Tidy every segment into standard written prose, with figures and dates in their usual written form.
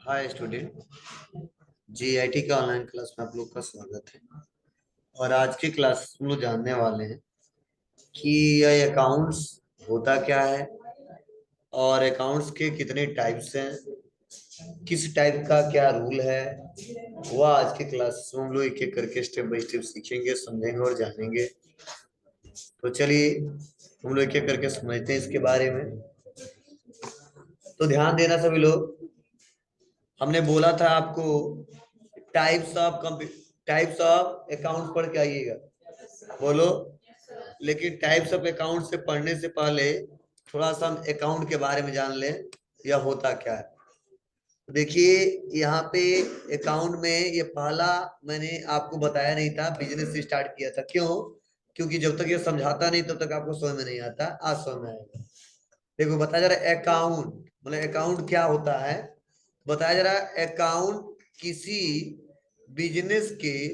Hi student. GIT का online class में आप लोग का स्वागत है। और आज की क्लास हम लोग जानने वाले हैं कि यह अकाउंट्स होता क्या है और अकाउंट्स के कितने टाइप्स हैं, किस टाइप का क्या रूल है। वह आज की क्लास में हम लोग एक एक करके स्टेप बाय स्टेप सीखेंगे, समझेंगे और जानेंगे। तो चलिए हम लोग एक एक करके समझते हैं इसके बारे में। तो ध्यान देना सभी लोग। हमने बोला था आपको टाइप्स ऑफ अकाउंट पढ़ के आइएगा। बोलो। लेकिन टाइप्स ऑफ अकाउंट से पढ़ने से पहले थोड़ा सा हम अकाउंट के बारे में जान लें, यह होता क्या है। देखिए यहाँ पे अकाउंट में ये पहला मैंने आपको बताया नहीं था, बिजनेस से स्टार्ट किया था। क्यों? क्योंकि जब तक ये समझाता नहीं तब तक आपको समझ में नहीं आता। आज समझ में आएगा। देखो बताया जा रहा है अकाउंट मतलब अकाउंट क्या होता है। बताया जा रहा है अकाउंट किसी बिजनेस के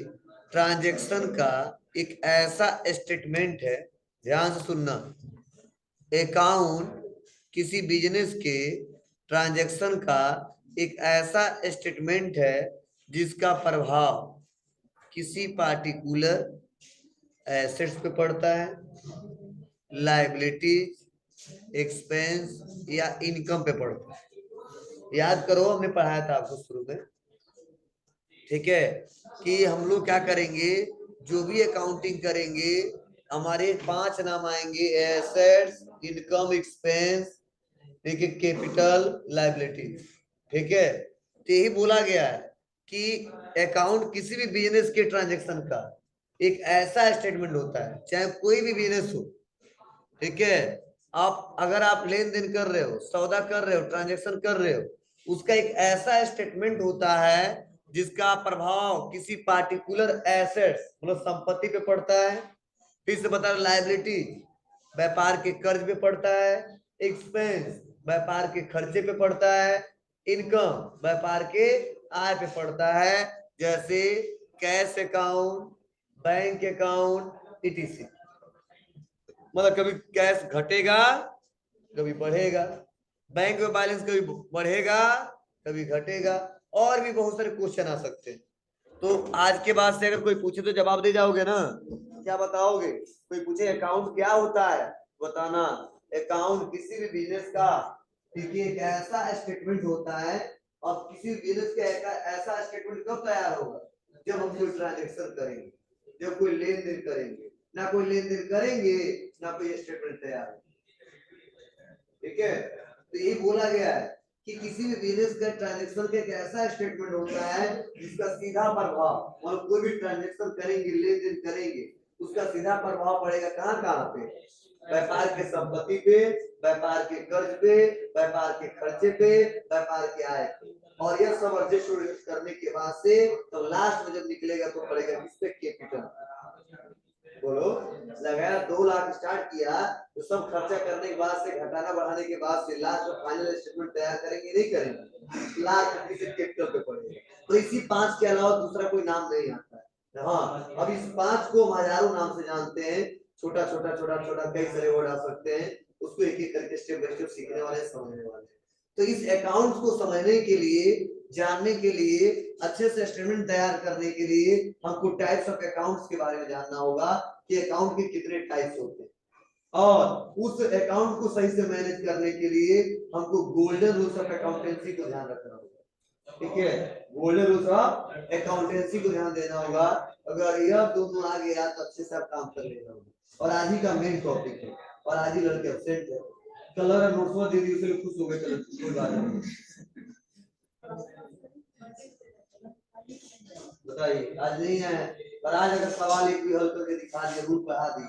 ट्रांजैक्शन का एक ऐसा स्टेटमेंट है। ध्यान से सुनना। अकाउंट किसी बिजनेस के ट्रांजैक्शन का एक ऐसा स्टेटमेंट है जिसका प्रभाव किसी पार्टिकुलर एसेट्स पे पड़ता है, लायबिलिटीज, एक्सपेंस या इनकम पे पड़ता है। याद करो हमने पढ़ाया था आपको शुरू में, ठीक है, कि हम लोग क्या करेंगे, जो भी अकाउंटिंग करेंगे हमारे 5 नाम आएंगे: एसेट्स, इनकम, एक्सपेंस, ठीक है, कैपिटल, लायबिलिटी। ठीक है, तो यही बोला गया है कि अकाउंट किसी भी बिजनेस के ट्रांजैक्शन का एक ऐसा स्टेटमेंट होता है, चाहे कोई भी बिजनेस हो। ठीक है, अगर आप लेन देन कर रहे हो, सौदा कर रहे हो, ट्रांजैक्शन कर रहे हो, उसका एक ऐसा स्टेटमेंट होता है जिसका प्रभाव किसी पार्टिकुलर एसेट्स मतलब संपत्ति पे पड़ता है। फिर से बता रहा, लायबिलिटी व्यापार के कर्ज पे पड़ता है, एक्सपेंस व्यापार के खर्चे पे पड़ता है, इनकम व्यापार के आय पे पड़ता है, जैसे cash account, bank account, etc.. मतलब कभी कैश घटेगा, कभी बढ़ेगा, बैंक में बैलेंस कभी बढ़ेगा, कभी घटेगा, और भी बहुत सारे क्वेश्चन आ सकते हैं। तो आज के बाद से अगर कोई पूछे तो जवाब दे जाओगे ना? क्या बताओगे? कोई पूछे अकाउंट क्या होता है, बताना। अकाउंट किसी भी बिजनेस का, देखिए, एक ऐसा स्टेटमेंट होता है। और किसी बिजनेस का ऐसा स्टेटमेंट कब तैयार होगा? जब हम कोई ट्रांजेक्शन करेंगे, जब कोई लेन देन करेंगे। ना कोई लेन देन करेंगे ना कोई स्टेटमेंट तैयार होगा। ठीक है, तो ये बोला गया है कि किसी भी बिजनेस का ट्रांजैक्शन का एक ऐसा स्टेटमेंट होता है जिसका सीधा प्रभाव, और कोई भी ट्रांजैक्शन करेंगे, लेन देन करेंगे, उसका सीधा प्रभाव पड़ेगा कहाँ कहाँ पे? व्यापार के संपत्ति पे, व्यापार के कर्ज पे, व्यापार के खर्चे पे, व्यापार के आय पे। और यह सब एडजस्ट करने के बाद से तो लास्ट में जब निकलेगा तो पड़ेगा किस पे? कैपिटल। बोलो। लगाया 2 लाख स्टार्ट किया तो सब खर्चा करने के बाद से, घटाना बढ़ाने के बाद से लास्ट में फाइनल स्टेटमेंट तैयार करेंगे, नहीं करेंगे? लास्ट में किसी कैपिटल पे पड़ेगा। तो इसी 5 के अलावा दूसरा कोई नाम नहीं आता है। हाँ, अब इस 5 को हम हजारों नाम से जानते हैं। छोटा छोटा छोटा छोटा कई सारे वर्ड आ सकते हैं। उसको एक एक करके स्टेप बाय स्टेप सीखने वाले, समझने वाले। तो इस अकाउंट्स को समझने के लिए, जानने के लिए, अच्छे से स्टेटमेंट तैयार करने के लिए हमको टाइप्स ऑफ अकाउंट्स के बारे में जानना होगा कि अकाउंट के कितने टाइप्स होते हैं। और उस अकाउंट को सही से मैनेज करने के लिए हमको गोल्डन रूल्स ऑफ अकाउंटेंसी को ध्यान रखना होगा। ठीक है, गोल्डन रूल्स ऑफ अकाउंटेंसी को ध्यान देना होगा। अगर यह दोनों आ गया तो अच्छे से आप काम कर लेना होगा। और आज ही का मेन टॉपिक है, और आज ही लड़के एब्सेंट है। कलर नोट्स दे दी, उससे खुश हो गए, चलो कोई बात नहीं। बताइए, आज नहीं है, पर आज अगर सवाल एक भी हल करके दिखा दिया, रूल पढ़ा दी,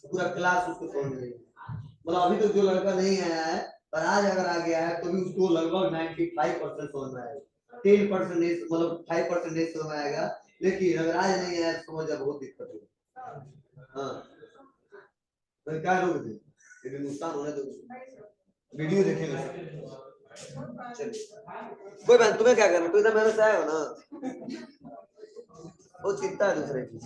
तो पूरा क्लास उसको समझ नहीं। मतलब अभी तक जो लड़का नहीं आया है, पर आज अगर आ गया है तो भी उसको लगभग 95% समझ में आएगा। 10% नहीं, मतलब 5% नहीं समझ में आएगा। लेकिन अगर आज नहीं आया तो समझ जा बहुत दिक्कत होगी। हाँ, तो क्या लोग थे, लेकिन नुकसान होने दो, वीडियो देखेंगे। चलिए, कोई बात, तुम्हें क्या करना, तुम इतना मेहनत से आए हो ना। वो चिंता है दूसरे की।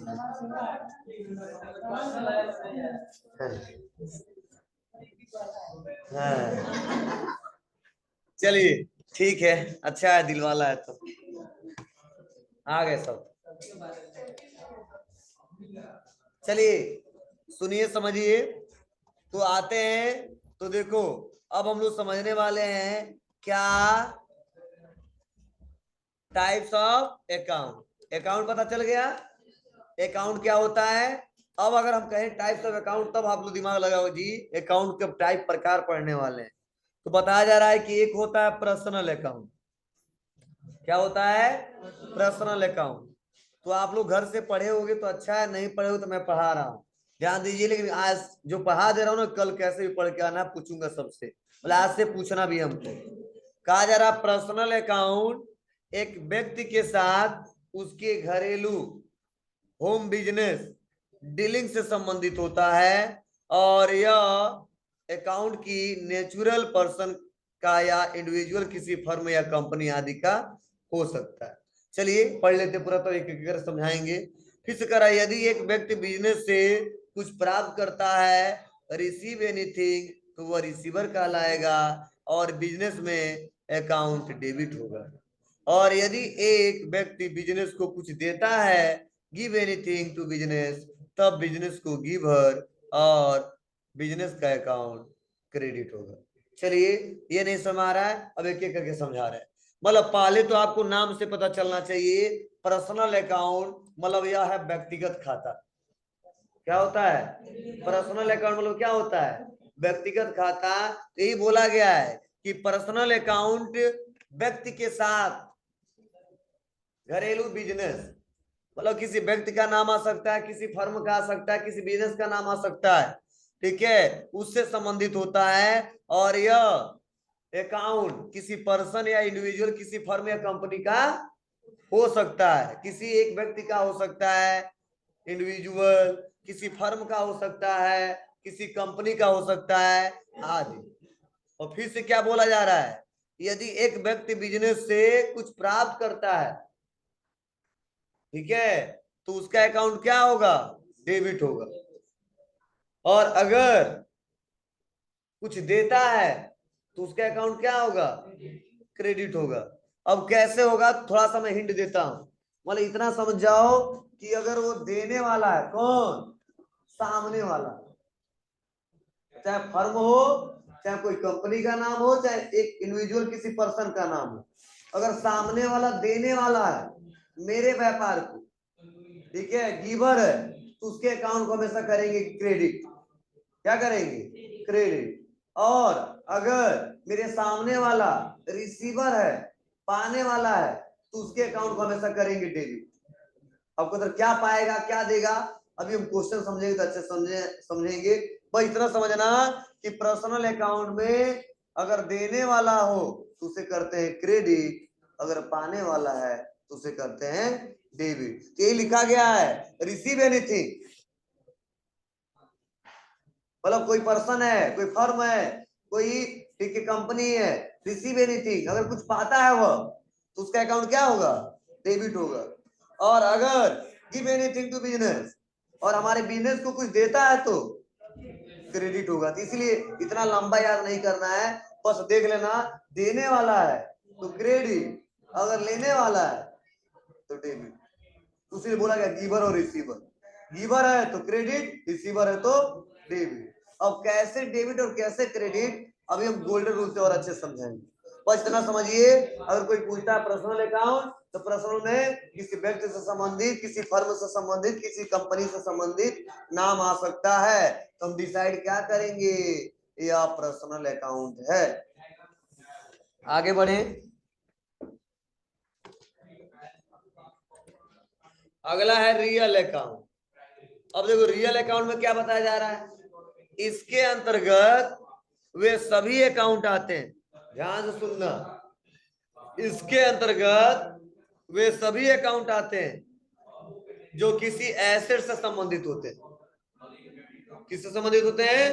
हाँ। चलिए, ठीक है, अच्छा है, दिल वाला है तो आ गए सब। चलिए सुनिए समझिए, तो आते हैं। तो देखो अब हम लोग समझने वाले हैं क्या, टाइप्स ऑफ अकाउंट। अकाउंट पता चल गया, अकाउंट क्या होता है। अब अगर हम कहें टाइप्स ऑफ अकाउंट, तब आप लोग दिमाग लगाओ जी, अकाउंट के टाइप प्रकार पढ़ने वाले हैं। तो बताया जा रहा है कि एक होता है पर्सनल अकाउंट। क्या होता है? Personal account. तो आप लोग घर से पढ़े होगे तो अच्छा है, नहीं पढ़े हो तो मैं पढ़ा रहा हूँ, ध्यान दीजिए। लेकिन आज जो पढ़ा दे रहा हूँ ना, कल कैसे भी पढ़ के आना, पूछूंगा सबसे, मतलब आज से पूछना भी हमको। कहा जा रहा पर्सनल अकाउंट एक व्यक्ति के साथ उसके घरेलू होम बिजनेस डीलिंग से संबंधित होता है, और यह अकाउंट की नेचुरल पर्सन का या इंडिविजुअल किसी फर्म या कंपनी आदि का हो सकता है। चलिए पढ़ लेते पूरा, तो एक एक कर समझाएंगे। फिर से करा, यदि एक व्यक्ति बिजनेस से कुछ प्राप्त करता है, रिसीव एनीथिंग, तो वह रिसीवर कहलाएगा और बिजनेस में अकाउंट डेबिट होगा। और यदि एक व्यक्ति बिजनेस को कुछ देता है, गिव एनीथिंग टू बिजनेस, तब बिजनेस को गिवर और बिजनेस का अकाउंट क्रेडिट होगा। चलिए ये नहीं समझ रहा है, अब एक एक करके समझा रहे हैं। मतलब पहले तो आपको नाम से पता चलना चाहिए, पर्सनल अकाउंट मतलब यह है व्यक्तिगत खाता। क्या होता है पर्सनल अकाउंट? मतलब क्या होता है? व्यक्तिगत खाता। यही बोला गया है कि पर्सनल अकाउंट व्यक्ति के साथ घरेलू बिजनेस, मतलब किसी व्यक्ति का नाम आ सकता है, किसी फर्म का आ सकता है, किसी बिजनेस का नाम आ सकता है, ठीक है, उससे संबंधित होता है। और यह अकाउंट किसी पर्सन या इंडिविजुअल, किसी फर्म या कंपनी का हो सकता है, किसी एक व्यक्ति का हो सकता है इंडिविजुअल, किसी फर्म का हो सकता है, किसी कंपनी का हो सकता है आदि। और फिर से क्या बोला जा रहा है, यदि एक व्यक्ति बिजनेस से कुछ प्राप्त करता है, ठीक है, तो उसका अकाउंट क्या होगा? डेबिट होगा। और अगर कुछ देता है तो उसका अकाउंट क्या होगा? क्रेडिट होगा। अब कैसे होगा, थोड़ा सा मैं हिंट देता हूं। मतलब इतना समझ जाओ कि अगर वो देने वाला है, कौन? सामने वाला, चाहे फर्म हो, चाहे कोई कंपनी का नाम हो, चाहे एक इंडिविजुअल किसी पर्सन का नाम हो, अगर सामने वाला देने वाला है मेरे व्यापार को, ठीक है, गिवर है, तो उसके अकाउंट को हमेशा करेंगे क्रेडिट। क्या करेंगे? क्रेडिट। और अगर मेरे सामने वाला रिसीवर है, पाने वाला है, तो उसके अकाउंट को हमेशा करेंगे डेबिट। आपको तो क्या पाएगा क्या देगा, अभी हम क्वेश्चन समझेंगे तो अच्छे समझेंगे। बस इतना समझना कि पर्सनल अकाउंट में अगर देने वाला हो तो उसे करते हैं क्रेडिट, अगर पाने वाला है तो उसे करते हैं डेबिट। ये लिखा गया है, रिसीव एनीथिंग, मतलब कोई पर्सन है, कोई फर्म है, कोई ठीक है कंपनी है, रिसीव एनीथिंग, अगर कुछ पाता है वह, तो उसका अकाउंट क्या होगा? डेबिट होगा। और अगर गिव एनीथिंग टू बिजनेस, और हमारे बिजनेस को कुछ देता है तो क्रेडिट होगा। तो इसलिए इतना लंबा याद नहीं करना है, बस देख लेना, देने वाला है तो क्रेडिट, अगर लेने वाला है तो डेबिट। उसी बोला गया गिवर और रिसीवर, गिवर है तो क्रेडिट, रिसीवर है तो डेबिट। अब कैसे डेबिट और कैसे क्रेडिट, अभी हम गोल्डन रूल से और अच्छे समझेंगे। बस इतना समझिए, अगर कोई पूछता है पर्सनल अकाउंट, तो पर्सनल में किसी व्यक्ति से संबंधित, किसी फर्म से संबंधित, किसी कंपनी से संबंधित नाम आ सकता है, तो हम डिसाइड क्या करेंगे, यह पर्सनल अकाउंट है। आगे बढ़े, अगला है रियल अकाउंट। अब देखो रियल अकाउंट में क्या बताया जा रहा है, इसके अंतर्गत वे सभी अकाउंट आते हैं, ध्यान से सुनना, इसके अंतर्गत वे सभी अकाउंट आते हैं जो किसी एसेट से संबंधित होते हैं। किससे संबंधित होते हैं?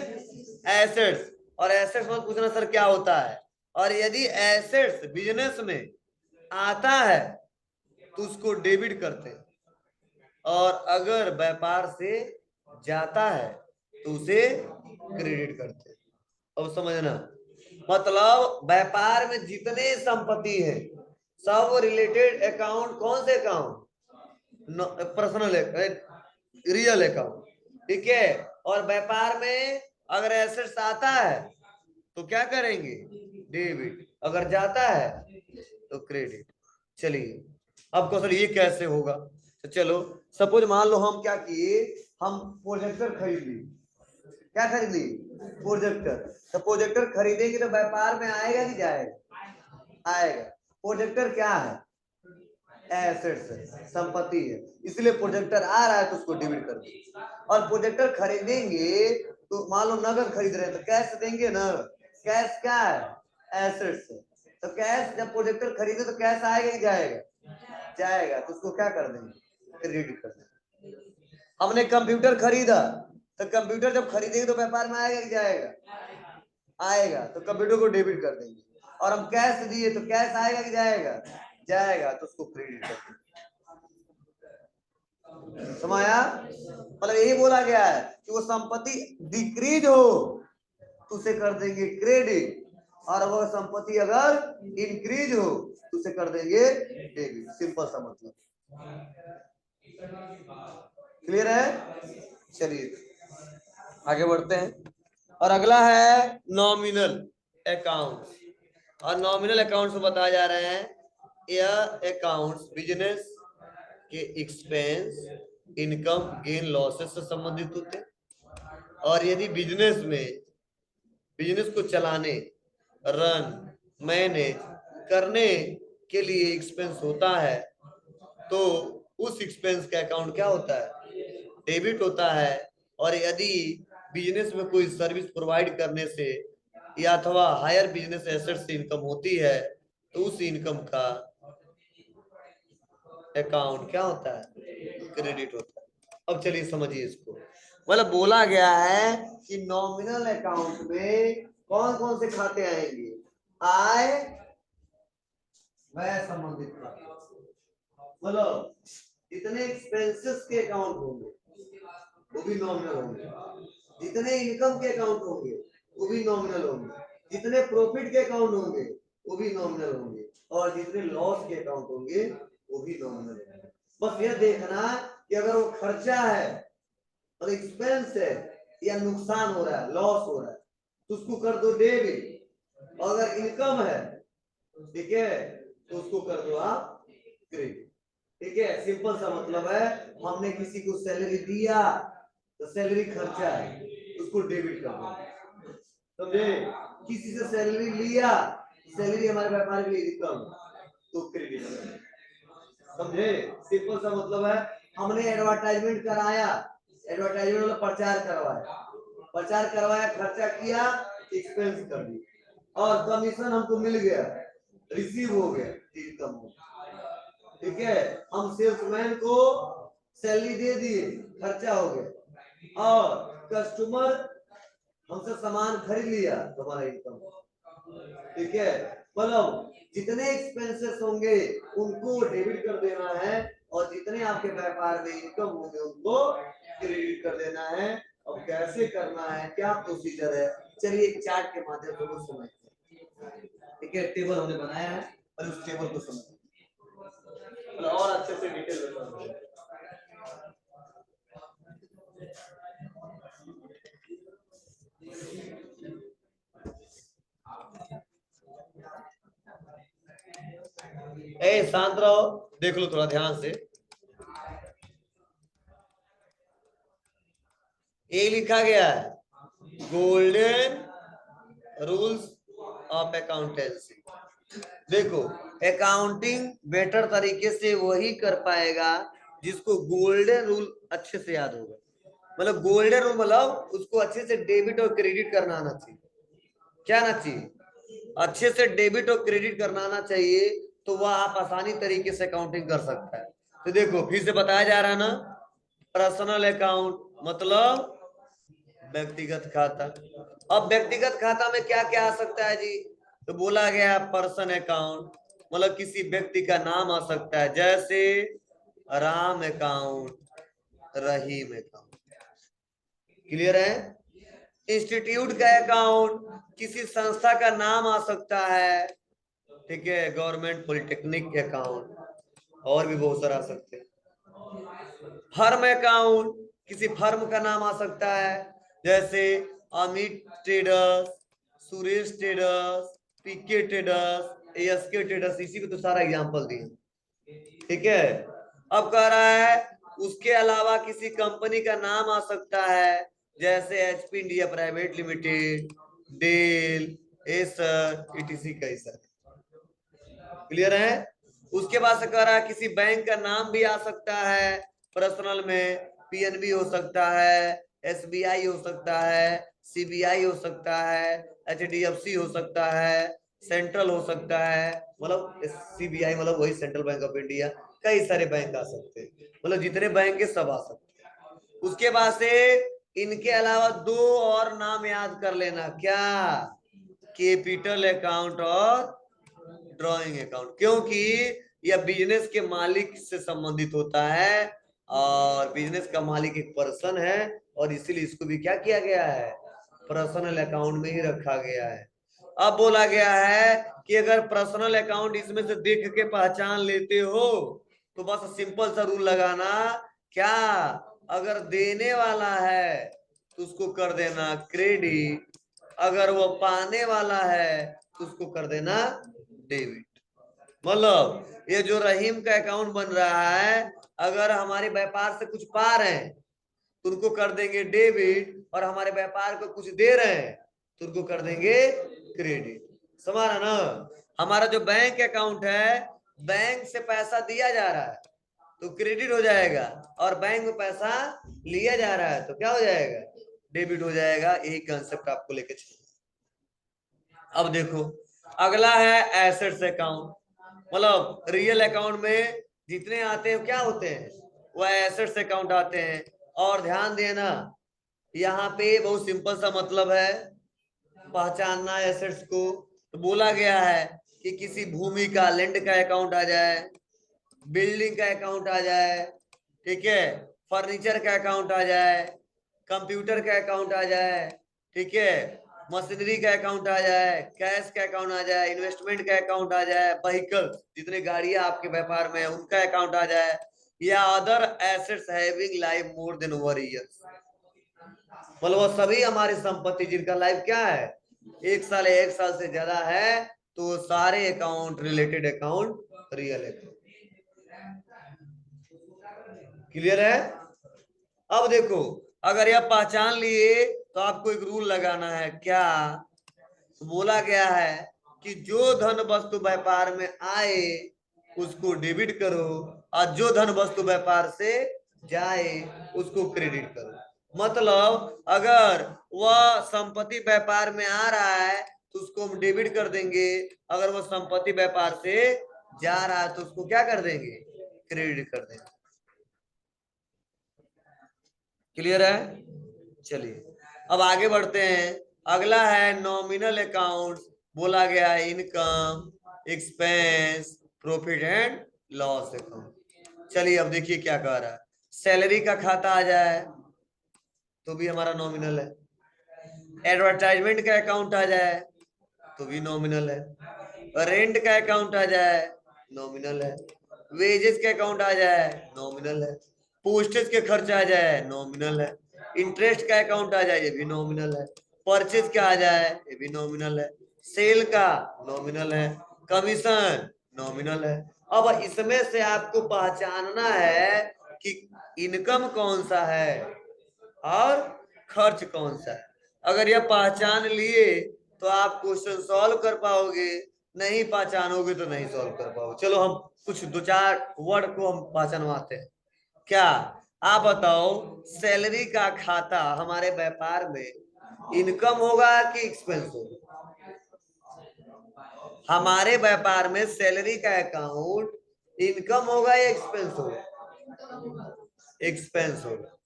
एसेट्स। और एसेट्स मत पूछना सर क्या होता है। और यदि एसेट्स बिजनेस में आता है तो उसको डेबिट करते हैं, और अगर व्यापार से जाता है तो उसे क्रेडिट करते हैं। अब समझना, मतलब व्यापार में जितने संपत्ति है सब रिलेटेड अकाउंट, कौन से अकाउंट? पर्सनल, रियल अकाउंट, ठीक है। और व्यापार में अगर एसेट्स आता है तो क्या करेंगे? डेबिट, अगर जाता है तो क्रेडिट। चलिए अब क्वेश्चन ये कैसे होगा? तो चलो सपोज मान लो हम क्या किए, हम प्रोजेक्टर खरीद ली। क्या खरीद ली? प्रोजेक्टर। तो प्रोजेक्टर खरीदेंगे तो व्यापार में आएगा कि जाएगा? आएगा। प्रोजेक्टर क्या है? एसेट्स है, संपत्ति है, इसलिए प्रोजेक्टर आ रहा है तो उसको डेबिट कर देंगे। और प्रोजेक्टर खरीदेंगे तो मान लो नगद खरीद रहे हैं तो कैश देंगे ना। कैश क्या है? एसेट्स है। तो कैश जब प्रोजेक्टर खरीदे तो कैश आएगा कि जाएगा? जाएगा। तो उसको क्या कर देंगे? क्रेडिट कर देंगे। हमने कंप्यूटर खरीदा तो कंप्यूटर जब खरीदेंगे तो व्यापार में आएगा कि जाएगा? आएगा। तो कंप्यूटर को डेबिट कर देंगे। और हम कैश दिए तो कैश आएगा कि जाएगा? जाएगा। तो उसको क्रेडिट कर देंगे। समाया? मतलब यही बोला गया है कि वो संपत्ति डिक्रीज हो तो उसे कर देंगे क्रेडिट, और वह संपत्ति अगर इंक्रीज हो तो उसे कर देंगे डेबिट। सिंपल सा मतलब। क्लियर है? चलिए आगे बढ़ते हैं। और अगला है नॉमिनल अकाउंट। और नॉमिनल अकाउंट से बताया जा रहा है यह अकाउंट्स बिजनेस के एक्सपेंस, इनकम, गेन, लॉसेस से संबंधित होते हैं। और यदि बिजनेस में बिजनेस को चलाने, रन, मैनेज करने के लिए एक्सपेंस होता है तो उस एक्सपेंस का अकाउंट क्या होता है? डेबिट होता है। और यदि बिजनेस में कोई सर्विस प्रोवाइड करने से या अथवा हायर बिजनेस एसेट से इनकम होती है तो उस इनकम का अकाउंट क्या होता है? क्रेडिट होता है। अब चलिए समझिए इसको। मतलब बोला गया है कि नॉमिनल अकाउंट में कौन कौन से खाते आएंगे? आय व्यय संबंधित खाते, मतलब जितने एक्सपेंसेस के अकाउंट होंगे वो भी नॉमिनल होंगे, जितने इनकम के अकाउंट होंगे वो भी नॉमिनल होंगे, जितने प्रॉफिट के अकाउंट होंगे वो भी नॉमिनल होंगे, और जितने लॉस के अकाउंट होंगे वो भी नॉमिनल होंगे। बस यह देखना कि अगर वो खर्चा है और एक्सपेंस है या नुकसान हो रहा है, लॉस हो रहा है, तो उसको कर दो डेबिट। अगर इनकम है, ठीक है, तो उसको कर दो आप क्रेडिट। ठीक है, सिंपल सा मतलब है। हमने किसी को सैलरी दिया तो सैलरी खर्चा है, उसको डेबिट कर दो। समझे? किसी से सैलरी लिया, सैलरी हमारे व्यापार के लिए इनकम, तो क्रेडिट कर दो। समझे? सिंपल सा मतलब है। हमने एडवर्टाइजमेंट कराया, एडवर्टाइजमेंट मतलब प्रचार करवाया, खर्चा किया, एक्सपेंस कर दी, और कमीशन हमको मिल गया, रिसीव हो गया, इनकम हो गया। ठीक है, हम सेल्समैन को सैलरी दे दिए, खर्चा हो गया, और कस्टमर हमसे सामान खरीद लिया तो हमारा इनकम। ठीक है, मतलब जितने एक्सपेंसेस होंगे उनको डेबिट कर देना है, और जितने आपके व्यापार में इनकम होंगे उनको क्रेडिट कर देना है। अब कैसे करना है, क्या प्रोसीजर है, चलिए एक चार्ट के माध्यम से वो समझते हैं। ठीक है, टेबल हमने बनाया है और उस टेबल को समझते हैं और अच्छे से डिटेल में समझते हैं। ए शांत रहो, देख लो थोड़ा ध्यान से। ये लिखा गया है गोल्डन रूल्स ऑफ अकाउंटेंसी। देखो, अकाउंटिंग बेटर तरीके से वही कर पाएगा जिसको गोल्डन रूल अच्छे से याद होगा। मतलब गोल्डन रूल मतलब उसको अच्छे से डेबिट और क्रेडिट करना आना चाहिए। क्या आना चाहिए? अच्छे से डेबिट और क्रेडिट करना आना चाहिए, तो वह आप आसानी तरीके से अकाउंटिंग कर सकता है। तो देखो फिर से बताया जा रहा है ना, पर्सनल अकाउंट मतलब व्यक्तिगत खाता। अब व्यक्तिगत खाता में क्या क्या आ सकता है जी? तो बोला गया पर्सन अकाउंट मतलब किसी व्यक्ति का नाम आ सकता है, जैसे राम अकाउंट, रहीम अकाउंट। क्लियर है? इंस्टीट्यूट का अकाउंट किसी संस्था का नाम आ सकता है, ठीक है, गवर्नमेंट पॉलिटेक्निक अकाउंट, और भी बहुत सारा आ सकते हैं। फर्म अकाउंट किसी फर्म का नाम आ सकता है, जैसे अमित ट्रेडर्स, सुरेश ट्रेडर्स, पीके ट्रेडर्स, एएसके ट्रेडर्स, इसी पे तो सारा एग्जांपल दिए, ठीक है। अब कह रहा है उसके अलावा किसी कंपनी का नाम आ सकता है, जैसे HP India private limited, Dell, Acer, etc, कई सारे। क्लियर है। उसके बाद से कह रहा है किसी बैंक का नाम भी आ सकता है, पर्सनल में पीएनबी हो सकता है, एसबीआई हो सकता है, सीबीआई हो सकता है, एचडीएफसी हो सकता है, सेंट्रल हो सकता है, मतलब सीबीआई मतलब वही सेंट्रल बैंक ऑफ इंडिया, कई सारे बैंक आ सकते हैं, मतलब जितने बैंक है सब आ सकते हैं। उसके बाद से इनके अलावा दो और नाम याद कर लेना, क्या, कैपिटल अकाउंट और ड्राइंग अकाउंट, क्योंकि यह बिजनेस के मालिक से संबंधित होता है और बिजनेस का मालिक एक पर्सन है, और इसीलिए इसको भी क्या किया गया है, पर्सनल अकाउंट में ही रखा गया है। अब बोला गया है कि अगर पर्सनल अकाउंट इसमें से देख के पहचान लेते हो तो बस सिंपल सा रूल लगाना, क्या, अगर देने वाला है तो उसको कर देना क्रेडिट, अगर वो पाने वाला है तो उसको कर देना डेबिट। मतलब ये जो रहीम का अकाउंट बन रहा है, अगर हमारे व्यापार से कुछ पा रहे हैं तो उनको कर देंगे डेबिट, और हमारे व्यापार को कुछ दे रहे हैं तो उनको कर देंगे क्रेडिट। समझ रहा ना। हमारा जो बैंक अकाउंट है, बैंक से पैसा दिया जा रहा है तो क्रेडिट हो जाएगा, और बैंक में पैसा लिया जा रहा है तो क्या हो जाएगा, डेबिट हो जाएगा। यही कंसेप्ट आपको लेके चलना। अब देखो अगला है एसेट्स अकाउंट, मतलब रियल अकाउंट में जितने आते हैं क्या होते हैं, वह एसेट्स अकाउंट आते हैं। और ध्यान देना यहाँ पे बहुत सिंपल सा मतलब है पहचानना एसेट्स को। तो बोला गया है कि किसी भूमि का, लैंड का अकाउंट आ जाए, बिल्डिंग का अकाउंट आ जाए, ठीक है, फर्नीचर का अकाउंट आ जाए, कंप्यूटर का अकाउंट आ जाए, ठीक है, मशीनरी का अकाउंट आ जाए, कैश का अकाउंट आ जाए, इन्वेस्टमेंट का अकाउंट आ जाए, व्हीकल जितने गाड़ियां आपके व्यापार में है उनका अकाउंट आ जाए, या other assets having life more than 1 year, मतलब वो सभी हमारी संपत्ति जिनका लाइफ क्या है, 1 साल या 1 साल से ज्यादा है, तो सारे account related account real account. Clear है। अब देखो अगर यह पहचान लिए तो आपको एक रूल लगाना है, क्या, तो बोला गया है कि जो धन वस्तु व्यापार में आए उसको डेबिट करो, और जो धन वस्तु व्यापार से जाए उसको क्रेडिट करो। मतलब अगर वह संपत्ति व्यापार में आ रहा है तो उसको हम डेबिट कर देंगे, अगर वह संपत्ति व्यापार से जा रहा है तो उसको क्या कर देंगे, क्रेडिट कर देंगे। क्लियर है। चलिए अब आगे बढ़ते हैं। अगला है नॉमिनल अकाउंट, बोला गया है income, expense, profit and loss account. चलिए अब देखिए क्या कह रहा है, सैलरी का खाता आ जाए तो भी हमारा नॉमिनल है, एडवर्टाइजमेंट का अकाउंट आ जाए तो भी नॉमिनल है, रेंट का अकाउंट आ जाए नॉमिनल है, वेजेस का अकाउंट आ जाए नॉमिनल है, पोस्टेज के खर्च आ जाए नॉमिनल है, इंटरेस्ट का अकाउंट आ जाए ये भी नॉमिनल है, परचेज का आ जाए ये भी नॉमिनल है, सेल का नॉमिनल है, कमीशन नॉमिनल है। अब इसमें से आपको पहचानना है कि इनकम कौन सा है और खर्च कौन सा है। अगर यह पहचान लिए तो आप क्वेश्चन सॉल्व कर पाओगे, नहीं पहचानोगे तो नहीं सॉल्व कर पाओगे। चलो हम कुछ 2-4 वर्ड को हम पहचानवाते हैं। क्या, आप बताओ, सैलरी का खाता हमारे व्यापार में इनकम होगा कि एक्सपेंस होगा? हमारे व्यापार में सैलरी का अकाउंट इनकम होगा या एक्सपेंस होगा? एक्सपेंस होगा।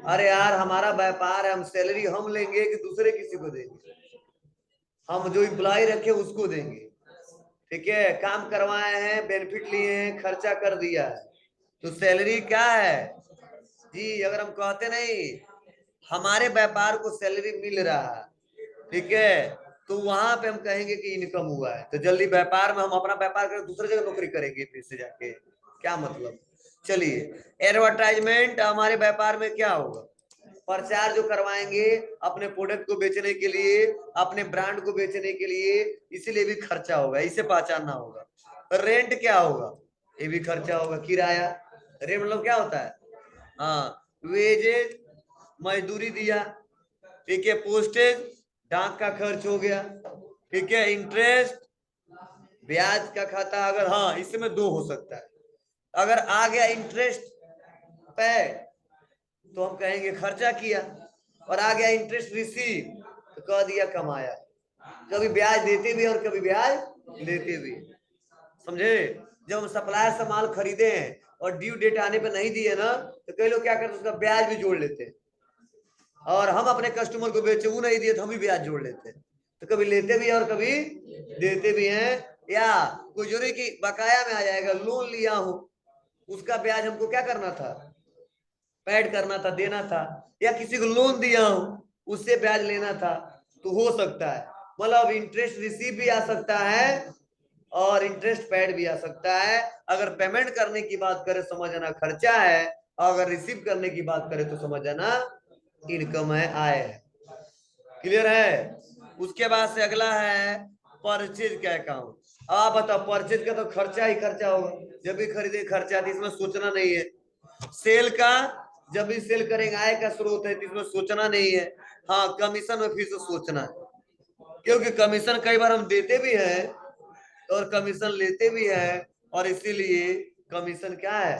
अरे यार हमारा व्यापार है, हम सैलरी हम लेंगे कि दूसरे किसी को देंगे? हम जो इम्प्लॉय रखे उसको देंगे, ठीक है, काम करवाए हैं, बेनिफिट लिए हैं, खर्चा कर दिया है, तो सैलरी क्या है जी। अगर हम कहते नहीं हमारे व्यापार को सैलरी मिल रहा है, ठीक है, तो वहां पे हम कहेंगे कि इनकम हुआ है। तो जल्दी व्यापार में हम अपना व्यापार कर दूसरे जगह नौकरी करेंगे फिर से जाके, क्या मतलब। चलिए, एडवर्टाइजमेंट हमारे व्यापार में क्या होगा, प्रचार जो करवाएंगे अपने प्रोडक्ट को बेचने के लिए, अपने ब्रांड को बेचने के लिए, इसीलिए भी खर्चा होगा, इसे पहचानना होगा। रेंट क्या होगा, ये भी खर्चा होगा, किराया। रेंट मतलब क्या होता है, हाँ, वेजेज, मजदूरी दिया, ठीक है, पोस्टेज, डाक का खर्च हो गया, ठीक है, इंटरेस्ट, ब्याज का खाता, अगर हाँ इसमें दो हो सकता है, अगर आ गया इंटरेस्ट पे तो हम कहेंगे खर्चा किया, और आ गया इंटरेस्ट रिसीव तो कह दिया कमाया। कभी ब्याज देते भी और कभी ब्याज लेते भी, समझे। जब हम सप्लायर से माल खरीदे हैं और ड्यू डेट आने पे नहीं दिए ना, तो कई लोग क्या करते हैं उसका ब्याज भी जोड़ लेते हैं, और हम अपने कस्टमर को बेचे, वो नहीं दिए तो हम भी ब्याज जोड़ लेते हैं। तो कभी लेते भी हैं और कभी देते भी हैं। या कोई जरूरी की बकाया में आ जाएगा, लोन लिया हूं, उसका ब्याज हमको क्या करना था, पेड करना था, देना था। या किसी को लोन दिया हूं, उससे ब्याज लेना था, तो हो सकता है, मतलब इंटरेस्ट रिसीव भी आ सकता है और इंटरेस्ट पेड भी आ सकता है। अगर पेमेंट करने की बात करें समझ आना खर्चा है, और अगर रिसीव करने की बात करें तो समझ आना इनकम है, आय है। क्लियर है। उसके बाद से अगला है परचेज का अकाउंट। अब आप बताओ, परचेज का तो खर्चा ही खर्चा होगा, जब भी खरीदे खर्चा, इसमें सोचना नहीं है। सेल का, जब भी सेल करेंगे आय का स्रोत है, इसमें सोचना नहीं है। हाँ, कमीशन में फिर से सोचना है, क्योंकि कमीशन कई बार हम देते भी हैं और कमीशन लेते भी हैं, और इसीलिए कमीशन क्या है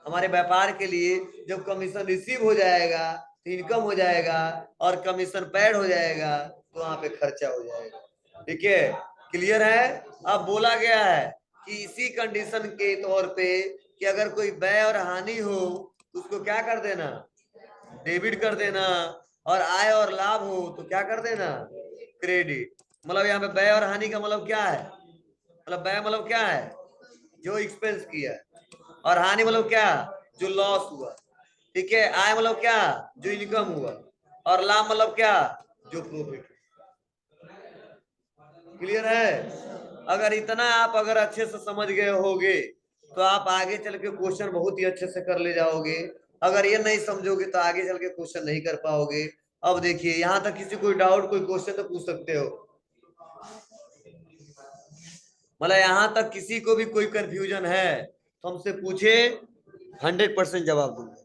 हमारे व्यापार के लिए। जब कमीशन रिसीव हो जाएगा तो इनकम हो जाएगा, और कमीशन पेड हो जाएगा तो वहां पे खर्चा हो जाएगा, ठीक है। क्लियर है। अब बोला गया है कि इसी कंडीशन के तौर पे कि अगर कोई व्यय और हानि हो तो उसको क्या कर देना, डेबिट कर देना, और आय और लाभ हो तो क्या कर देना, क्रेडिट। मतलब यहाँ पे व्यय और हानि का मतलब क्या है, मतलब व्यय मतलब क्या है, जो एक्सपेंस किया, और हानि मतलब क्या, जो लॉस हुआ, ठीक है। आय मतलब क्या, जो इनकम हुआ, और लाभ मतलब क्या, जो प्रॉफिट। क्लियर है। अगर इतना आप अगर अच्छे से समझ गए होगे तो आप आगे चल के क्वेश्चन बहुत ही अच्छे से कर ले जाओगे। अगर ये नहीं समझोगे तो आगे चल के क्वेश्चन नहीं कर पाओगे। अब देखिए, यहाँ तक किसी कोई डाउट, कोई क्वेश्चन तो पूछ सकते हो, मतलब यहाँ तक किसी को भी कोई कंफ्यूजन है तो हमसे पूछे, 100% जवाब दूंगा।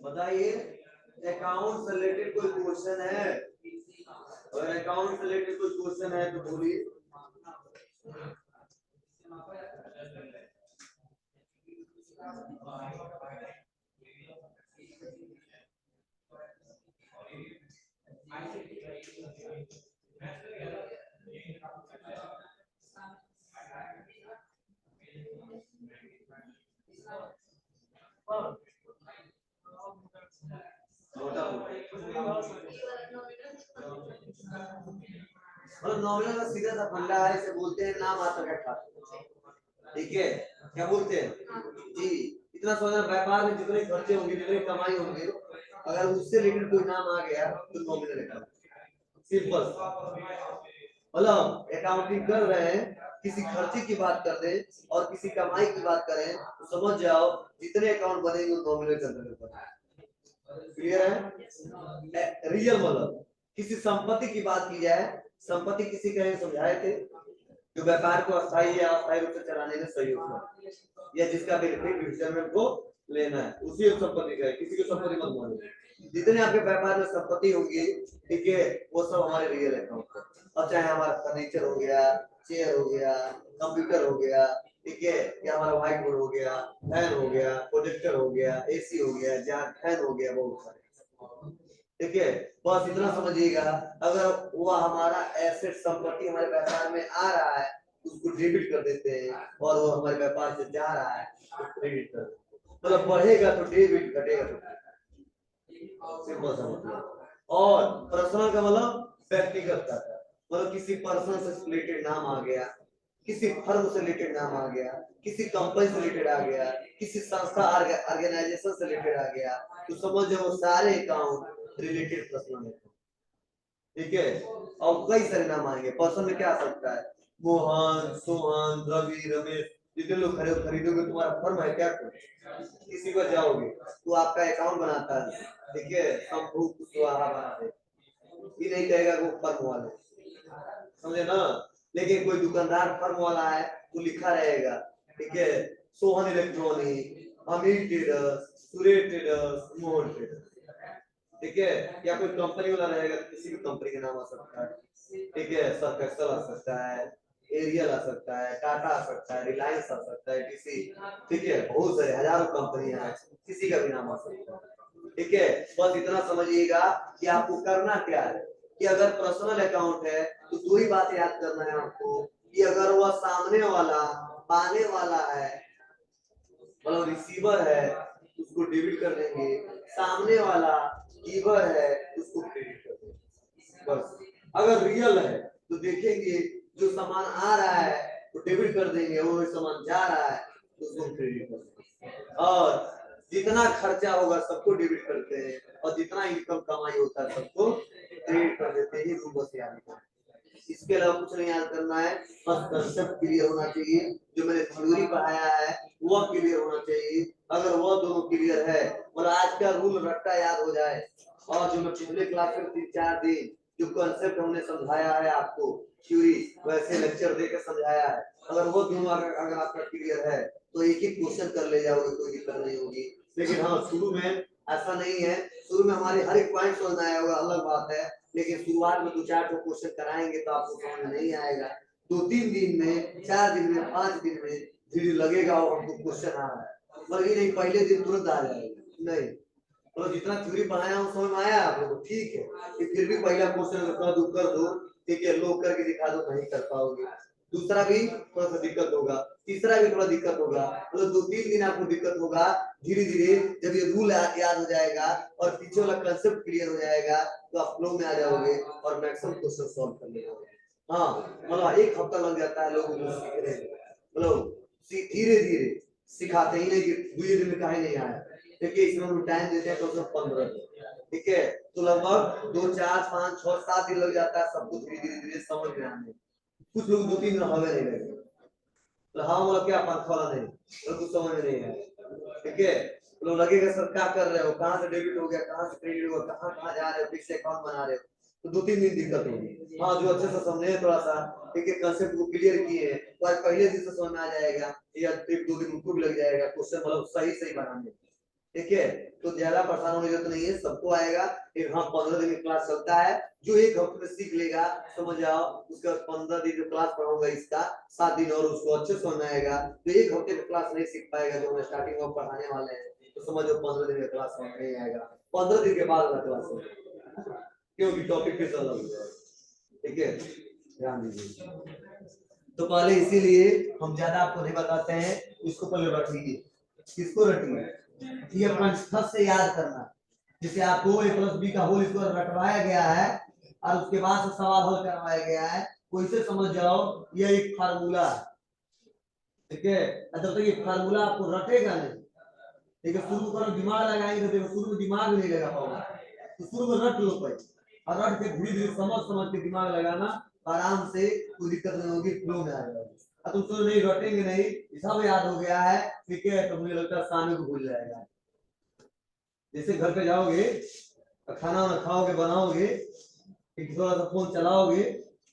बताइए, अकाउंट से रिलेटेड कोई क्वेश्चन है, अगर अकाउंट से रिलेटेड कोई क्वेश्चन है तो बोलिए। मतलब नॉमिनल का सीधा सा फंडा है, इसे बोलते हैं नाम आता है खाता, ठीक है। क्या बोलते हैं जी, इतना सोचना, व्यापार में जितने खर्चे होंगे, जितनी कमाई होंगे, अगर उससे रिलेटेड कोई नाम आ गया तो नॉमिनल अकाउंट, सिंपल। मतलब अकाउंटिंग कर रहे हैं, किसी खर्चे की बात कर रहे हैं और किसी कमाई की बात करें तो समझ जाओ जितने अकाउंट बनेंगे वो नॉमिनल के अंदर बनेंगे। क्लियर है। रियल मतलब किसी संपत्ति की बात की जाए, संपत्ति किसी का समझाए थे जो व्यापार को अस्थायी या अस्थायी रूप से चलाने में सहयोग है, या जिसका बेनिफिट फ्यूचर में को लेना है, उसी संपत्ति का है, किसी को संपत्ति मत मानो। जितने आपके व्यापार में संपत्ति होगी, ठीक है, वो सब हमारे रियल अकाउंट है। अब चाहे हमारा फर्नीचर हो गया, चेयर हो गया, कंप्यूटर हो गया, ठीक है, या हमारा व्हाइट बोर्ड हो गया, फैन हो गया, प्रोजेक्टर हो गया, एसी हो गया, जहाँ फैन हो गया, बहुत सारे, ठीक है। बस इतना समझिएगा, अगर वो हमारा एसेट संपत्ति हमारे व्यापार में आ रहा है उसको डेबिट कर देते हैं, और वो हमारे व्यापार से जा रहा है तो क्रेडिट कर देते हैं। मतलब बढ़ेगा तो डेबिट, घटेगा तो सिंपल सा मतलब। और पर्सनल का मतलब व्यक्तिगत का था, मतलब किसी पर्सन से रिलेटेड नाम आ गया, किसी फर्म से रिलेटेड नाम आ गया, किसी कंपनी से रिलेटेड आ गया, किसी संस्था ऑर्गेनाइजेशन से रिलेटेड आ गया, तो समझ वो सारे अकाउंट रिलेटेड पर्सनल है। ठीक है, और कई सारे नाम आएंगे। पर्सन में क्या आ सकता है, मोहन, सोहन, रवि, रमेश, जितने लोग खरीदोगे, तुम्हारा फर्म है क्या, कुछ किसी को जाओगे तो आपका अकाउंट बनाता है, ठीक है, शंभू कुशवाहा बना दे, ये नहीं कहेगा वो फर्म वाले, समझे ना। लेकिन कोई दुकानदार फर्म वाला है तो लिखा रहेगा, ठीक है, सोहन इलेक्ट्रॉनिक, अमीर traders, Suresh traders, Mohan traders, ठीक है। या कोई कंपनी वाला रहेगा तो किसी भी कंपनी का नाम आ सकता है, ठीक है, सर्कस्टल आ सकता है, एरियल आ सकता है, टाटा आ सकता है, रिलायंस आ सकता है, किसी, ठीक है, बहुत सारे हजारों कंपनियां हैं, किसी का भी नाम आ सकता है, ठीक है। बस इतना समझिएगा कि आपको करना क्या है, कि अगर पर्सनल अकाउंट है तो दो ही बात याद करना है आपको, कि अगर वह सामने वाला पाने वाला है, मतलब रिसीवर है, उसको डेबिट कर देंगे, सामने वाला गिवर है उसको क्रेडिट कर देंगे, बस। अगर रियल है तो देखेंगे जो सामान आ रहा है तो डेबिट कर देंगे, वो सामान जा रहा है तो उसको क्रेडिट कर देंगे, और जितना खर्चा होगा सबको डेबिट करते हैं, और जितना इनकम कमाई होता है सबको क्रेडिट कर देते हैं, रूल बस याद रखना है। इसके अलावा कुछ नहीं याद करना है, बस कंसेप्ट क्लियर होना चाहिए, जो मैंने थ्योरी पढ़ाया है वह क्लियर होना चाहिए। अगर वह दोनों क्लियर है, मतलब आज का रूल रट्टा याद हो जाए, और जो मैं पिछले क्लास में 3-4 दिन जो कंसेप्ट हमने समझाया है आपको, थ्योरी वैसे लेक्चर देकर समझाया है, अगर वो दोनों अगर आपका क्लियर है तो एक ही क्वेश्चन कर ले जाओगे, कोई दिक्कत नहीं होगी। लेकिन हाँ, शुरू में ऐसा नहीं है, शुरू में हमारे हर एक पॉइंट समझ आया होगा, अलग बात है, लेकिन शुरुआत में 2-4 क्वेश्चन कराएंगे तो आपको समझ नहीं आएगा। 2-3 दिन में, 4 दिन में, 5 दिन में धीरे लगेगा और हमको क्वेश्चन आ रहा है, मतलब ये नहीं पहले दिन तुरंत आ जाएगा, नहीं। तो जितना थ्योरी पढ़ाया हूँ समझ में आया आप लोगों को, ठीक है, कि फिर भी पहला क्वेश्चन कर दो, ठीक है, लोग करके दिखा दो, नहीं कर पाओगे, दूसरा भी थोड़ा सा दिक्कत होगा, तीसरा भी थोड़ा दिक्कत होगा, मतलब 2-3 दिन आपको दिक्कत होगा। धीरे धीरे जब ये रूल याद हो जाएगा और पीछे वाला कंसेप्ट क्लियर हो जाएगा तो आप फ्लो में आ जाओगे और मैक्सिमम क्वेश्चन सॉल्व कर लेंगे। हाँ, मतलब 1 हफ्ता लग जाता है लोगों को सीखने में, मतलब धीरे धीरे सिखाते ही नहीं कि 2 दिन में कहीं नहीं आया, देखिए इसमें हम टाइम देते हैं तो 15 दिन, ठीक है, तो लगभग 2-4-5-6-7 दिन लग जाता है सबको धीरे धीरे धीरे समझ में आने। कुछ लोग 2-3 दिन हमें नहीं लगे, तो हाँ मतलब क्या पंखा वाला नहीं, तो कुछ समझ में नहीं है, ठीक है, तो लगेगा सर क्या कर रहे हो, कहाँ से डेबिट हो गया, कहाँ से क्रेडिट हुआ, कहाँ कहाँ जा रहे हो, किससे अकाउंट बना रहे हो, तो 2-3 दिन दिक्कत होगी। हाँ, जो अच्छे से समझे थोड़ा सा, ठीक है, कंसेप्ट को क्लियर किए तो आज पहले दिन से समझ में आ जाएगा, या 1-2 दिन उनको भी लग जाएगा क्वेश्चन मतलब सही सही बनाने, ठीक है। तो ज्यादा परेशान होने की जरूरत नहीं है, सबको आएगा। एक हाँ 15 दिन की क्लास चलता है, जो 1 हफ्ते में सीख लेगा समझ जाओ, उसके बाद 15 दिन जो क्लास पढ़ाऊंगा इसका 7 दिन और उसको अच्छे से समझ में आएगा। तो 1 हफ्ते में क्लास नहीं सीख पाएगा जो हम स्टार्टिंग में पढ़ाने वाले हैं, तो समझो 15 दिन का क्लास समझ नहीं आएगा, 15 दिन के बाद वाला क्लास, क्योंकि टॉपिक फिर अलग हो जाएगा, ठीक है, ध्यान दीजिए। तो पहले इसीलिए हम ज्यादा आपको नहीं बताते हैं, इसको पहले रखिए, किसको रखिए, ये कंठस्थ से याद करना, जिसे आपको a+b का होल स्क्वायर रटवाया गया है और उसके बाद से सवाल हल करवाया गया है, वैसे समझ जाओ ये एक फार्मूला है, ठीक है। जब तक ये फार्मूला आपको रटेगा नहीं, ठीक है, शुरू करो दिमाग लगाएंगे तो शुरू में दिमाग नहीं लगा पाओगे, तो शुरू में रट लो पहले, और रट के धीरे धीरे समझ समझ के दिमाग लगाना, आराम से, कोई दिक्कत नहीं होगी, फ्लो में आ जाओगे। तुम तो नहीं रटेंगे नहीं, सब याद हो गया है, ठीक है, तो मुझे लगता है शाम को भूल जाएगा। जैसे घर पे जाओगे खाना वाना खाओगे बनाओगे, थोड़ा सा फोन चलाओगे,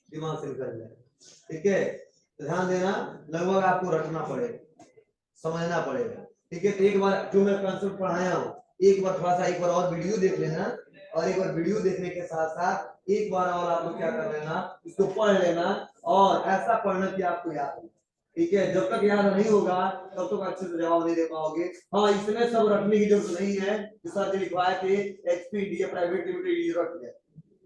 दिमाग से निकल जाएगा, ठीक है, तो ध्यान देना, लगभग आपको रखना पड़ेगा, समझना पड़ेगा, ठीक है। तो एक बार जो मैं कंसेप्ट पढ़ाया हूँ, एक बार थोड़ा सा एक बार और वीडियो देख लेना, और एक बार वीडियो देखने के साथ साथ एक बार और आप लोग क्या कर लेना, इसको पढ़ लेना, और ऐसा पढ़ना कि आपको याद हो, ठीक है। जब तक याद नहीं होगा तब तक अच्छे से जवाब नहीं दे पाओगे। हाँ, इसमें सब रखने की जरूरत नहीं है, सर लिखवाया कि HP इंडिया प्राइवेट लिमिटेड रख गया,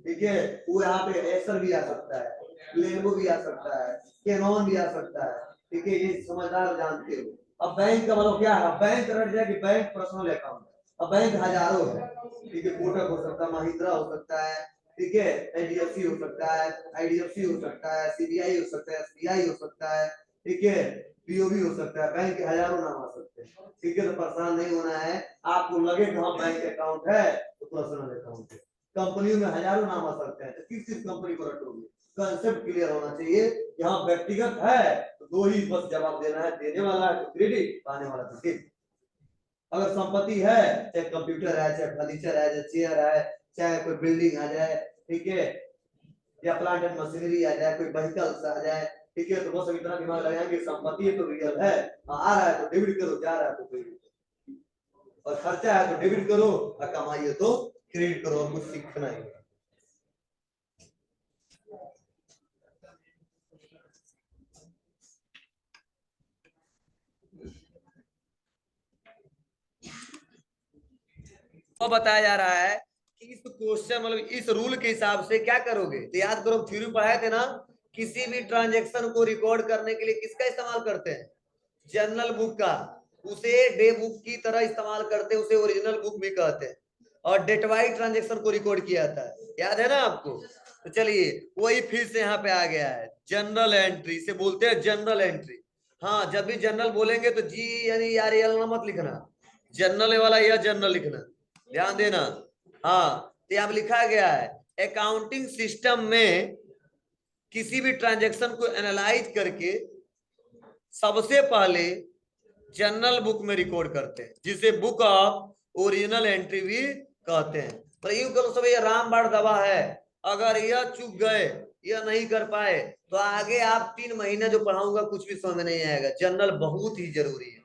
ठीक है, वो यहाँ पे एसर भी आ सकता है, लेनोवो भी आ सकता है, कैनन भी आ सकता है, ठीक है, ये समझदार जानते हो। अब बैंक का मतलब क्या है, बैंक रट जाए कि बैंक पर्सनल अकाउंट, अब बैंक हजारों है, ठीक है, कोटक हो सकता है, महिंद्रा हो सकता है, ठीक है, एचडीएफसी हो सकता है, आईडीएफसी हो सकता है, सीबीआई हो सकता है, एसबीआई हो सकता है, ठीक है, बीओबी हो सकता है, बैंक के हजारों नाम आ सकते हैं, ठीक है। तो परेशान नहीं होना है, आपको लगे कि हाँ बैंक अकाउंट है तो पर्सनल अकाउंट है। कंपनियों में हजारों नाम आ सकते हैं, तो किस किस कंपनी को रटोगे, कंसेप्ट क्लियर होना चाहिए। यहाँ व्यक्तिगत है तो दो ही बस जवाब देना है, देने वाला है तो क्रेडिट, पाने वाला तो डेबिट। अगर संपत्ति है, चाहे कंप्यूटर है, चाहे फर्नीचर है, चाहे चेयर है, चाहे कोई बिल्डिंग आ जाए, ठीक है, या प्लांट एंड मशीनरी आ जाए, कोई व्हीकल्स आ जाए, ठीक है, तो वो सब इतना दिमाग लगाएंगे, संपत्ति है तो रियल है, आ रहा है तो डेबिट करो, जा रहा है तो क्रेडिट, और खर्चा है तो डेबिट करो, और कमाई है तो क्रेडिट करो, और कुछ सीखना है। तो बताया जा रहा है कि इस क्वेश्चन मतलब इस रूल के हिसाब से क्या करोगे, तो याद करो थ्योरी पढ़ाए थे ना, किसी भी ट्रांजैक्शन को रिकॉर्ड करने के लिए किसका इस्तेमाल करते हैं, जर्नल बुक का, उसे डे बुक की तरह इस्तेमाल करते हैं, उसे ओरिजिनल बुक भी कहते हैं, और डेटवाइज ट्रांजैक्शन को रिकॉर्ड किया जाता है, याद है ना आपको। तो चलिए वही फिर से यहाँ पे आ गया है, जनरल एंट्री से बोलते हैं जनरल एंट्री। हाँ, जब भी जनरल बोलेंगे तो जी यानी यार एल मत लिखना, जनरल वाला यह जनरल लिखना, ध्यान देना। हाँ, तो यहाँ लिखा गया है अकाउंटिंग सिस्टम में किसी भी ट्रांजैक्शन को एनालाइज करके सबसे पहले जनरल बुक में रिकॉर्ड करते हैं, जिसे बुक ऑफ ओरिजिनल एंट्री भी कहते हैं। पर यूं करो सब, ये रामबाण दवा है, अगर यह चूक गए, यह नहीं कर पाए, तो आगे आप 3 महीने जो पढ़ाऊंगा कुछ भी समझ में नहीं आएगा। जनरल बहुत ही जरूरी है,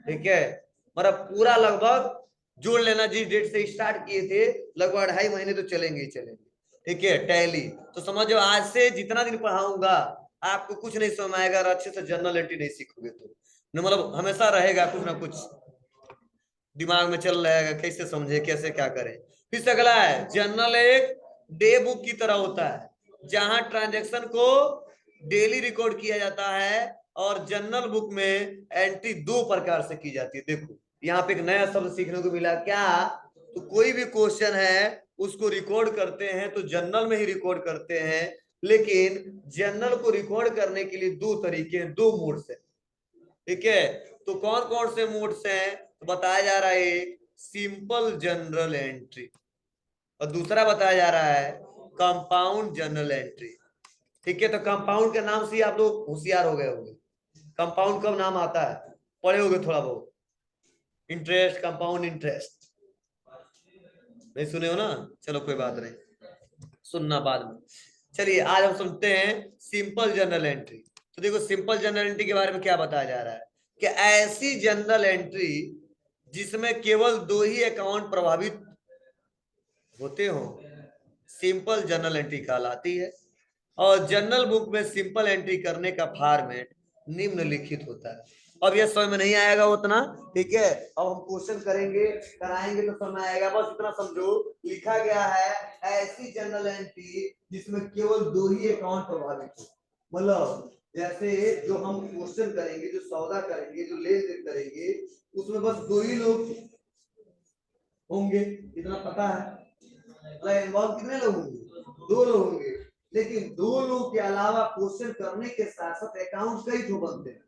ठीक है, मतलब पूरा लगभग जोड़ लेना, जिस डेट से स्टार्ट किए थे लगभग 2.5 महीने तो चलेंगे ही चलेंगे, ठीक है। टैली तो समझो आज से जितना दिन पढ़ाऊंगा आपको कुछ नहीं समझ आएगा, और अच्छे से जनरल एंट्री नहीं सीखोगे तो मतलब हमेशा रहेगा कुछ ना कुछ दिमाग में चल रहेगा, कैसे समझे कैसे क्या करें। फिर से अगला है जनरल, एक डे बुक की तरह होता है जहां ट्रांजेक्शन को डेली रिकॉर्ड किया जाता है, और जनरल बुक में एंट्री 2 प्रकार से की जाती है। देखो यहाँ पे एक नया शब्द सीखने को मिला क्या, तो कोई भी क्वेश्चन है उसको रिकॉर्ड करते हैं तो जनरल में ही रिकॉर्ड करते हैं, लेकिन जनरल को रिकॉर्ड करने के लिए 2 तरीके, 2 मोड से, ठीक है। तो कौन कौन से मोड्स हैं, तो बताया जा रहा है एक सिंपल जनरल एंट्री, और दूसरा बताया जा रहा है कंपाउंड जनरल एंट्री, ठीक है। तो कंपाउंड के नाम से आप लोग होशियार हो गए होंगे, कंपाउंड कब नाम आता है, पढ़े होगे थोड़ा बहुत, इंटरेस्ट, कंपाउंड इंटरेस्ट नहीं सुने हो ना, चलो कोई बात नहीं, सुनना बाद में। चलिए आज हम सुनते हैं सिंपल जनरल एंट्री। तो देखो सिंपल जनरल एंट्री के बारे में क्या बताया जा रहा है कि ऐसी जनरल एंट्री जिसमें केवल 2 ही अकाउंट प्रभावित होते हो सिंपल जनरल एंट्री कहलाती है, और जनरल बुक में सिंपल एंट्री करने का फॉर्मेट निम्नलिखित होता है। अब यह समझ में नहीं आएगा उतना, ठीक है, अब हम क्वेश्चन करेंगे कराएंगे तो समझ आएगा, बस इतना समझो। लिखा गया है ऐसी जनरल एंट्री जिसमें केवल 2 ही अकाउंट प्रभावित हो, मतलब जैसे जो हम क्वेश्चन करेंगे, जो सौदा करेंगे, जो लेन देन करेंगे, उसमें बस 2 ही लोग होंगे, इतना पता है। इन्वॉल्व कितने लोग होंगे, 2 लोग होंगे, लेकिन 2 लोग के अलावा क्वेश्चन करने के साथ साथ अकाउंट कई ठो बनते हैं।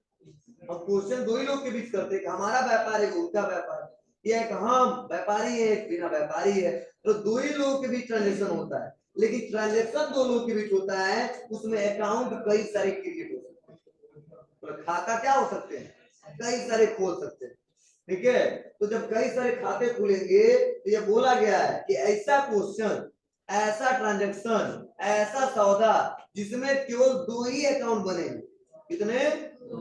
हम क्वेश्चन 2 ही लोग के बीच करते हैं, हमारा व्यापार है उनका व्यापार, ये एक हम व्यापारी है एक बिना व्यापारी है, तो 2 ही लोगों के बीच ट्रांजेक्शन होता है, लेकिन ट्रांजेक्शन 2 लोगों के बीच होता है, उसमें अकाउंट कई सारे क्रिएट हो सकते हैं, तो खाता क्या हो सकते हैं, कई सारे खोल सकते हैं, ठीक है। तो जब कई सारे खाते खुलेंगे तो ये बोला गया है कि ऐसा क्वेश्चन, ऐसा ट्रांजैक्शन, ऐसा सौदा जिसमें केवल 2 ही अकाउंट बनेंगे, कितने,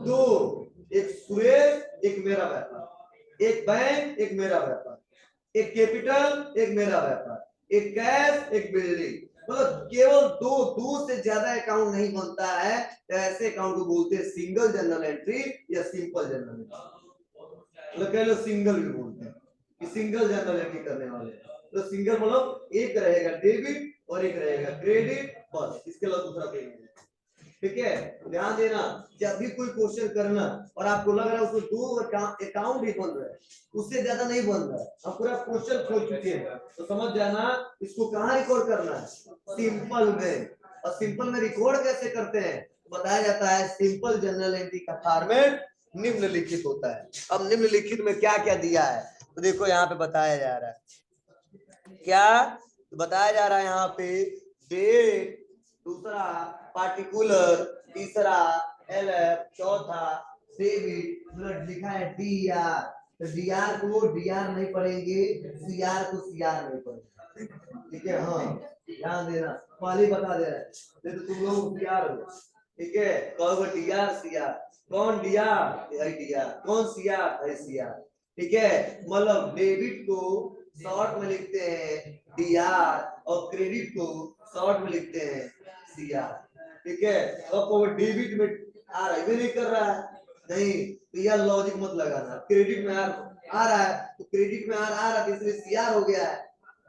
2, एक सुरेश एक मेरा व्यापार, एक बैंक एक मेरा व्यापार, एक कैपिटल एक मेरा व्यापार, एक कैश एक बिल्डिंग, मतलब केवल 2 से ज्यादा अकाउंट नहीं बनता है, तो ऐसे अकाउंट को बोलते हैं सिंगल जनरल एंट्री या सिंपल जनरल एंट्री, मतलब कह लो सिंगल भी बोलते हैं कि सिंगल जनरल एंट्री करने वाले। तो सिंगल मतलब एक रहेगा डेबिट और एक रहेगा क्रेडिट, बस इसके अलावा दूसरा कोई नहीं। ठीक है, ध्यान देना, जब भी कोई क्वेश्चन करना और आपको लग रहा है उसको 2 अकाउंट ही बन रहा है, उससे ज्यादा नहीं बन रहा है, अब पूरा क्वेश्चन खोल चुके हैं, तो समझ जाना इसको कहाँ रिकॉर्ड करना है, सिंपल में। और सिंपल में रिकॉर्ड कैसे करते हैं बताया जाता है, सिंपल जनरल एंट्री का फॉर्मेट निम्नलिखित होता है। अब निम्नलिखित में क्या क्या दिया है तो देखो यहाँ पे बताया जा रहा है, क्या तो बताया जा रहा है यहाँ पे डेट, दूसरा पार्टिकुलर, तीसरा एलएफ, चौथा डेबिट, ब्लड लिखा है डीआर, तो डीआर को डीआर नहीं पढ़ेंगे, सीआर को सीआर नहीं पढ़ेंगे, ठीक है। हाँ ध्यान देना, पहले बता दे रहा है, नहीं तो तुम लोग डीआर हो, ठीक है, कहोगे डीआर सीआर, कौन डीआर है डीआर, कौन सीआर है सीआर, ठीक है। मतलब डेबिट को शॉर्ट में लिखते हैं डीआर और क्रेडिट को शॉर्ट में लिखते हैं सीआर, ठीक है। अब डेबिट में आर भी नहीं कर रहा है, नहीं तो यह लॉजिक मत लगाना, क्रेडिट में आर आ रहा है तो क्रेडिट में आर आ रहा है इसलिए सीआर हो गया है,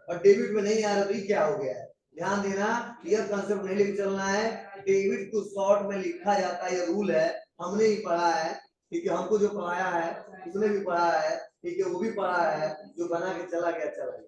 और डेबिट में नहीं आ रहा तो ये क्या हो गया है। ध्यान देना, यह कंसेप्ट नहीं लेके चलना है, डेबिट को शॉर्ट में लिखा जाता है, यह रूल है, हमने ही पढ़ा है, ठीक है, हमको जो पढ़ाया है उसने भी पढ़ा है, ठीक है, वो भी पढ़ा है, जो बना के चला गया चला गया,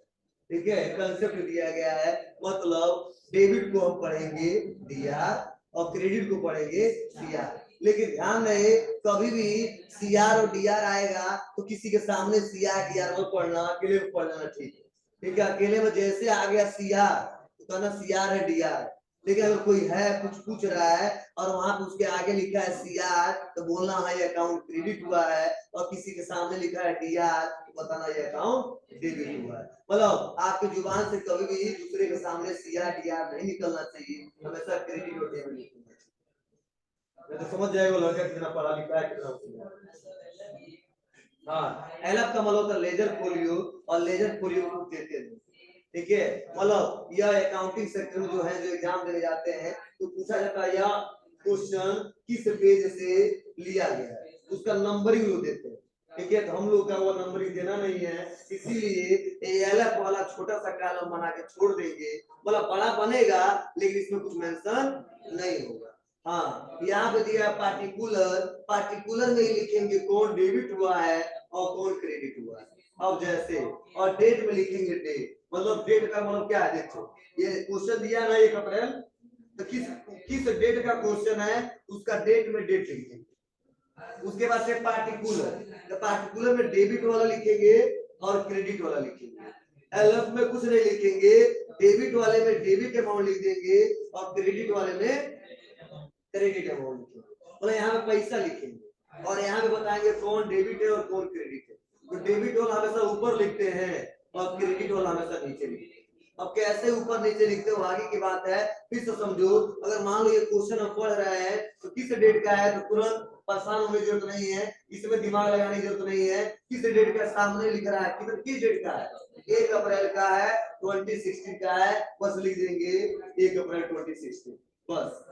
ठीक है, कंसेप्ट दिया गया है। मतलब डेबिट को हम पढ़ेंगे डीआर और क्रेडिट को पढ़ेंगे सीआर, लेकिन ध्यान रहे कभी भी सीआर और डीआर आएगा तो किसी के सामने सीआर डीआर में पढ़ना, अकेले में पढ़ना ठीक है, ठीक है, अकेले में जैसे आ गया सीआर तो कहना सीआर है डीआर, लेकिन अगर कोई है कुछ पूछ रहा है और वहां पे उसके आगे लिखा है सीआर तो बोलना है ये अकाउंट क्रेडिट हुआ है, और किसी के सामने लिखा है डीआर तो बताना ये अकाउंट डेबिट हुआ है। मतलब आपकी जुबान से कभी भी दूसरे के सामने सीआर डीआर नहीं निकलना चाहिए, हमेशा क्रेडिट और डेबिट निकलना चाहिए, तो समझ जाएगा लड़का कितना पढ़ा लिखा है कितना। हाँ, एलएफ का मतलब होता है लेजर फोलियो, और लेजर फोलियो को देते हैं, ठीक है। मतलब यह अकाउंटिंग सेक्टर में जो है जो एग्जाम देने जाते हैं तो पूछा जाता है यह क्वेश्चन किस पेज से लिया गया है, उसका नंबरिंग लोग देते हैं, ठीक है, तो हम लोग का वो नंबरिंग देना नहीं है, इसीलिए एलएफ वाला छोटा सा कॉलम बना के छोड़ देंगे, मतलब बड़ा बनेगा लेकिन इसमें कुछ मेंशन नहीं होगा। हाँ, यहाँ पे दिया पार्टिकुलर, पार्टिकुलर में ही लिखेंगे कौन डेबिट हुआ है और कौन क्रेडिट हुआ है। अब जैसे और डेट में लिखेंगे डेट, मतलब डेट का मतलब क्या है, देखो ये क्वेश्चन दिया ना 1 अप्रैल, तो किस किस डेट का क्वेश्चन है उसका डेट में डेट लिखेंगे, उसके बाद से पार्टिकुलर, तो पार्टिकुलर में डेबिट वाला लिखेंगे और क्रेडिट वाला लिखेंगे, एलएफ में कुछ नहीं लिखेंगे, डेबिट वाले में डेबिट अमाउंट लिख देंगे और क्रेडिट वाले में क्रेडिट अमाउंट लिखेंगे, मतलब यहाँ पे पैसा लिखेंगे और यहाँ पे बताएंगे कौन डेबिट है और कौन क्रेडिट है, तो डेबिट वाला हमेशा ऊपर लिखते हैं और क्रेडिट वाला हमेशा नीचे लिखते हैं। अब कैसे ऊपर नीचे लिखते हो आगे की बात है, फिर से समझो, अगर मान लो ये क्वेश्चन हम पढ़ रहे हैं तो किस डेट का है तो तुरंत परेशान होने की जरूरत नहीं है, इसमें दिमाग लगाने की जरूरत नहीं है, किस डेट का सामने लिख रहा है, किस डेट का है, 1 अप्रैल का है, 2016 का है, बस लिख देंगे 1 अप्रैल 2016 बस,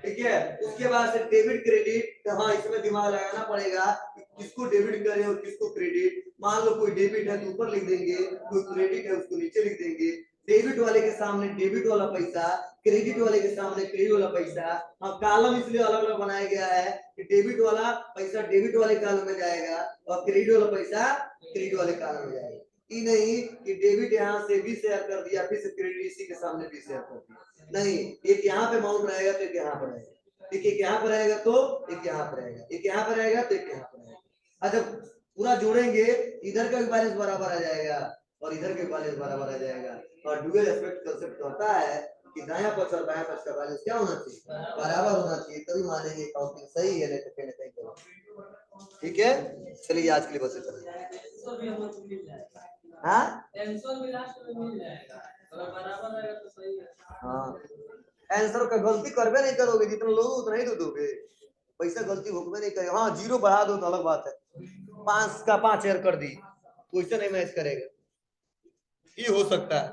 ठीक है। उसके बाद से डेबिट क्रेडिट, हाँ इसमें दिमाग लगाना पड़ेगा कि किसको डेबिट करें और किसको क्रेडिट, मान लो कोई डेबिट है तो ऊपर लिख देंगे, कोई क्रेडिट है उसको नीचे लिख देंगे, डेबिट वाले के सामने डेबिट वाला पैसा, क्रेडिट वाले के सामने क्रेडिट वाला पैसा। हाँ, कॉलम इसलिए अलग अलग बनाया गया है कि डेबिट वाला पैसा डेबिट वाले कॉलम में जाएगा और क्रेडिट वाला पैसा क्रेडिट वाले कॉलम में जाएगा, ये नहीं कि डेबिट यहाँ से भी शेयर कर दिया फिर से क्रेडिट इसी के सामने भी शेयर कर दिया, नहीं, एक यहाँ पे अमाउंट रहेगा तो एक यहाँ पर रहेगा, एक यहाँ पर रहेगा तो एक यहाँ पर रहेगा, एक यहाँ पर रहेगा तो एक यहाँ पर रहेगा। अच्छा, पूरा जोड़ेंगे इधर का भी बैलेंस बराबर आ जाएगा और इधर के बैलेंस बराबर आ जाएगा, और डुअल एस्पेक्ट कांसेप्ट कहता है कि दायां पक्ष और बायां पक्ष का बैलेंस क्या होना चाहिए, बराबर होना चाहिए, तभी मानेंगे अकाउंटिंग सही है, नहीं तो कहीं ना कहीं गलत। ठीक है, चलिए आज के लिए बस इतना। हाँ हाँ, आंसर का गलती करबे नहीं करोगे, जितना लोग उतना ही तो दोगे, पैसा गलती होकबे नहीं करे, हाँ जीरो बढ़ा दो तो अलग बात है, 5 का 5 एयर कर दी, क्वेश्चन नहीं मैच करेगा, ये हो सकता है।